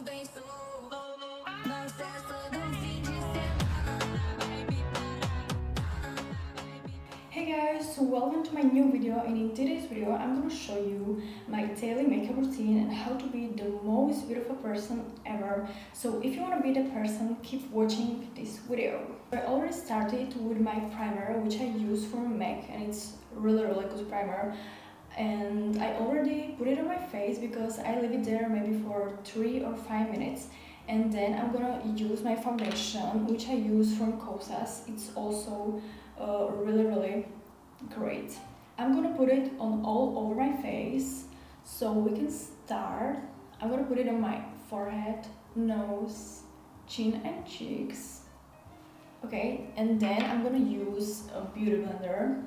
Hey guys, so welcome to my new video, and in today's video I'm going to show you my daily makeup routine and how to be the most beautiful person ever. So if you want to be the person, keep watching this video. I already started with my primer, which I use from MAC, and it's really good primer. And I already put it on my face because I leave it there maybe for 3 or 5 minutes. And then I'm gonna use my foundation, which I use from Kosas. It's also really great. I'm gonna put it on all over my face, so we can start. I'm gonna put it on my forehead, nose, chin and cheeks. Okay, and then I'm gonna use a beauty blender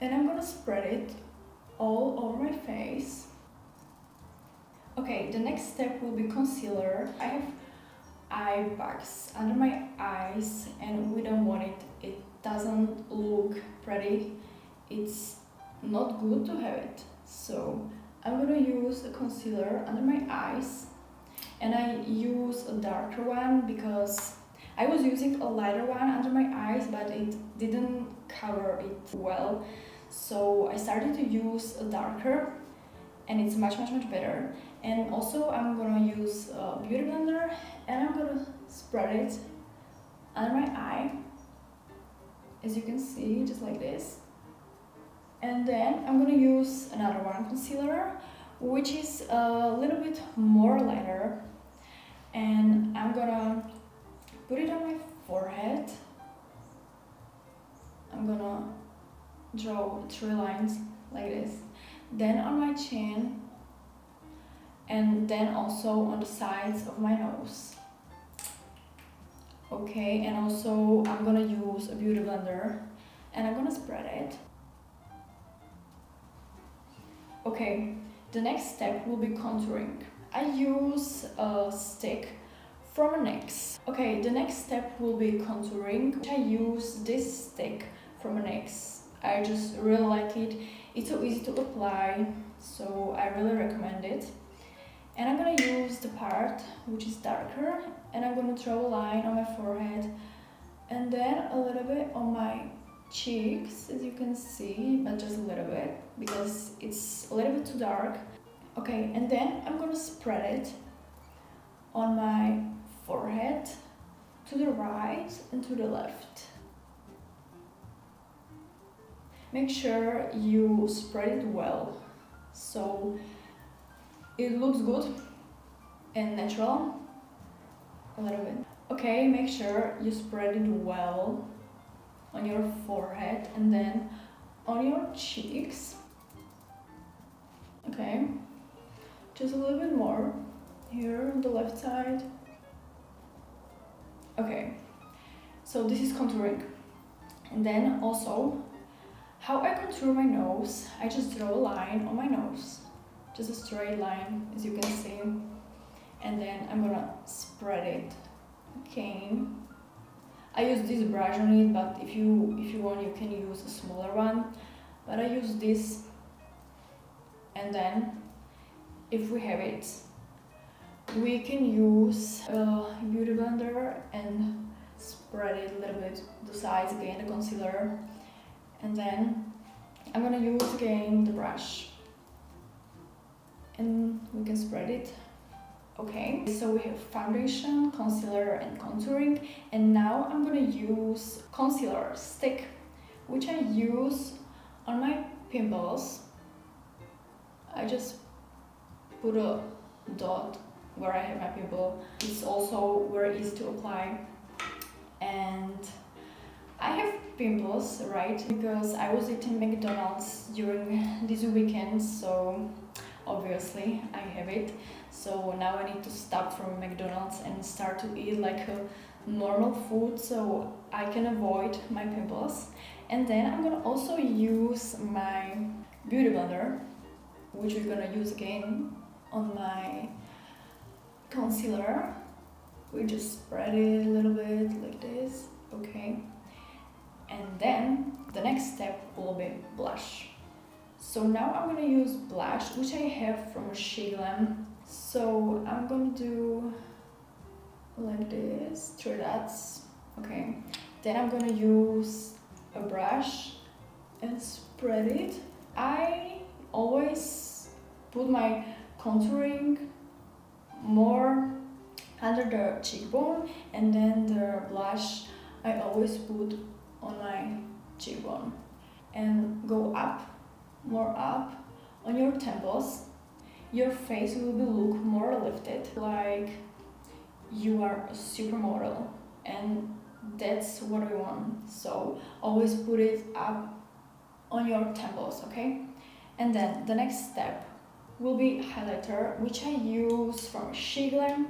and I'm gonna spread it all over my face. Okay, the next step will be concealer. I have eye bags under my eyes and we don't want it. It doesn't look pretty. It's not good to have it. So I'm gonna use a concealer under my eyes, and I use a darker one because I was using a lighter one under my eyes, but it didn't cover it well. So I started to use a darker, and it's much better. And also I'm gonna use a beauty blender and I'm gonna spread it under my eye, as you can see, just like this. And then I'm gonna use another one, concealer, which is a little bit more lighter, and I'm gonna put it on my forehead. I'm gonna draw 3 lines like this, then on my chin, and then also on the sides of my nose. Okay, and also I'm gonna use a beauty blender and I'm gonna spread it. Okay, the next step will be contouring. I use a stick from NYX. Okay, the next step will be contouring. I use this stick from NYX. I just really like it. It's so easy to apply, so I really recommend it. And I'm gonna use the part which is darker, and I'm gonna draw a line on my forehead and then a little bit on my cheeks, as you can see, but just a little bit because it's a little bit too dark. Okay, and then I'm gonna spread it on my forehead to the right and to the left. Make sure you spread it well so it looks good and natural. A little bit. Okay, make sure you spread it well on your forehead and then on your cheeks. Okay, just a little bit more here on the left side. Okay, so this is contouring. And then also, how I contour my nose, I just draw a line on my nose, just a straight line, as you can see, and then I'm gonna spread it. Okay, I use this brush on it, but if you want, you can use a smaller one, but I use this. And then if we have it, we can use a beauty blender and spread it a little bit, the sides again, the concealer, and then I'm gonna use again the brush and we can spread it. Okay, so we have foundation, concealer and contouring, and now I'm gonna use concealer stick, which I use on my pimples. I just put a dot where I have my pimple. It's also very easy to apply, and I have pimples, right, because I was eating McDonald's during this weekend, so obviously I have it. So now I need to stop from McDonald's and start to eat like a normal food so I can avoid my pimples. And then I'm gonna also use my beauty blender, which we're gonna use again on my concealer. We just spread it a little bit like this. Okay, and then the next step will be blush. So now I'm gonna use blush, which I have from Shea Glam. So I'm gonna do like this, 3 dots. Okay, then I'm gonna use a brush and spread it. I always put my contouring more under the cheekbone, and then the blush I always put on my cheekbone, and go up, more up on your temples. Your face will be look more lifted, like you are a supermodel, and that's what we want. So always put it up on your temples, okay? And then the next step will be highlighter, which I use from SheGlam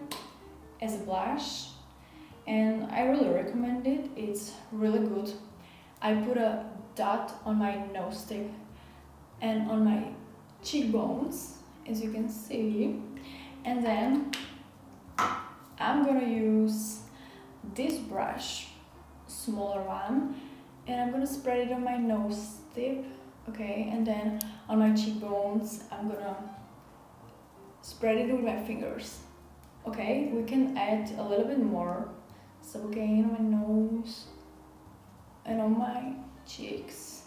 as a blush, and I really recommend it. It's really good. I put a dot on my nose tip and on my cheekbones, as you can see, and then I'm gonna use this brush, smaller one, and I'm gonna spread it on my nose tip, okay, and then on my cheekbones I'm gonna spread it with my fingers. Okay, we can add a little bit more, so again on my nose and on my cheeks,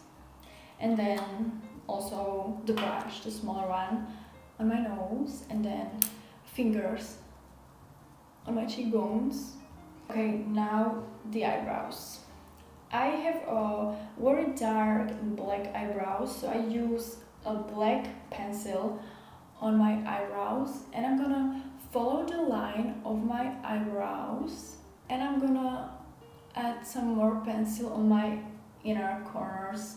and then also the brush, the smaller one, on my nose, and then fingers on my cheekbones. Okay, now the eyebrows. I have a very dark black eyebrows, so I use a black pencil on my eyebrows, and I'm gonna follow the line of my eyebrows, and I'm gonna add some more pencil on my inner corners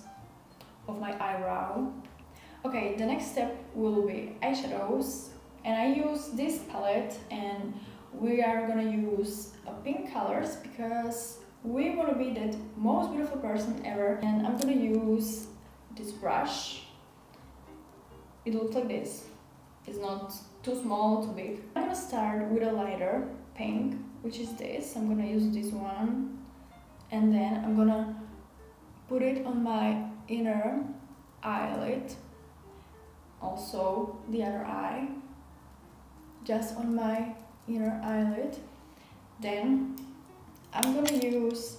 of my eyebrow. Okay, the next step will be eyeshadows, and I use this palette, and we are gonna use a pink colors because we want to be that most beautiful person ever. And I'm gonna use this brush. It looks like this. It's not too small, too big. I'm gonna start with a lighter pink, which is this. I'm gonna use this one, and then I'm gonna put it on my inner eyelid, also the other eye, just on my inner eyelid. Then I'm gonna use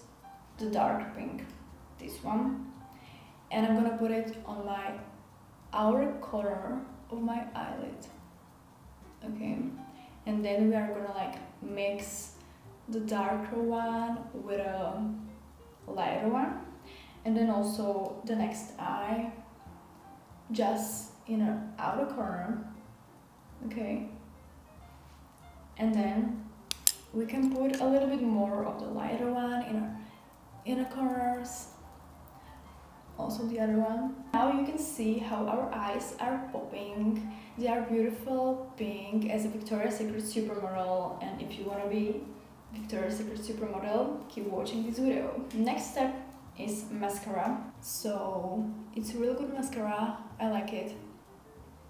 the dark pink, this one, and I'm gonna put it on my outer corner of my eyelid. Okay, and then we are gonna like mix the darker one with a lighter one, and then also the next eye, just in an outer corner. Okay, and then we can put a little bit more of the lighter one in our inner corners, also the other one. Now you can see how our eyes are popping. They are beautiful pink as a Victoria's Secret supermodel, and if you want to be Victoria's Secret supermodel, keep watching this video. Next step is mascara. So it's a really good mascara, I like it,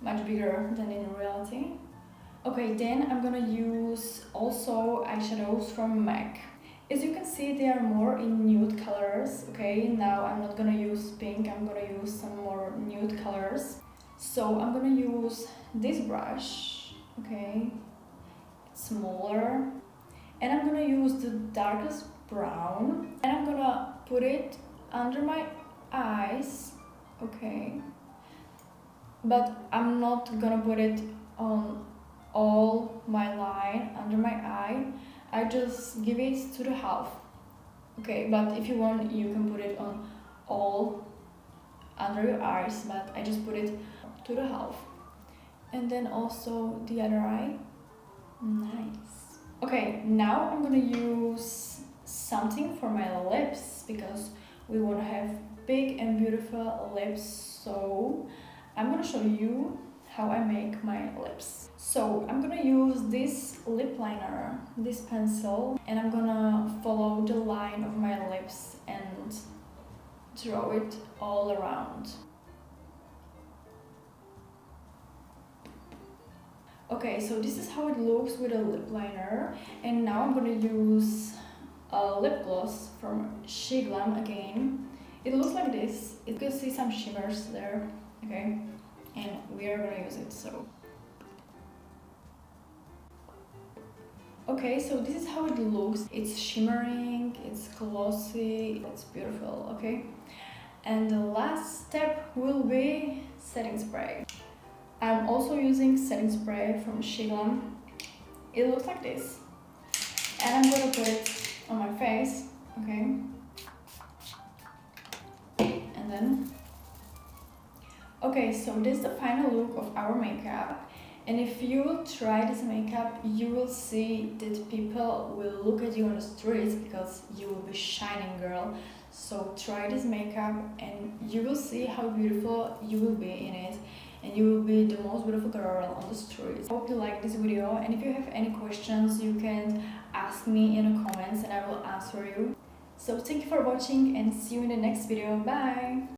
much bigger than in reality. Okay, then I'm gonna use also eyeshadows from MAC. As you can see, they are more in nude colors. Okay, now I'm not gonna use pink, I'm gonna use some more nude colors. So I'm gonna use this brush, okay, it's smaller, and I'm gonna use the darkest brown, and I'm gonna put it under my eyes, okay, but I'm not gonna put it on all my line under my eye. I just give it to the half, okay, but if you want you can put it on all under your eyes, but I just put it to the half. And then also the other eye. Nice. Okay, now I'm gonna use something for my lips because we want to have big and beautiful lips, so I'm gonna show you how I make my lips. So I'm gonna use this lip liner, this pencil, and I'm gonna follow the line of my lips and draw it all around. Okay, so this is how it looks with a lip liner, and now I'm gonna use a lip gloss from SheGlam again. It looks like this. You can see some shimmers there, okay, and we are gonna use it. So Okay, so this is how it looks. It's shimmering, it's glossy, it's beautiful, okay? And the last step will be setting spray. I'm also using setting spray from Shiglam. It looks like this. And I'm gonna put it on my face, okay? And then, okay, so this is the final look of our makeup. And if you will try this makeup, you will see that people will look at you on the streets because you will be shining, girl. So try this makeup and you will see how beautiful you will be in it, and you will be the most beautiful girl on the streets. I hope you like this video, and if you have any questions, you can ask me in the comments and I will answer you. So thank you for watching and see you in the next video. Bye!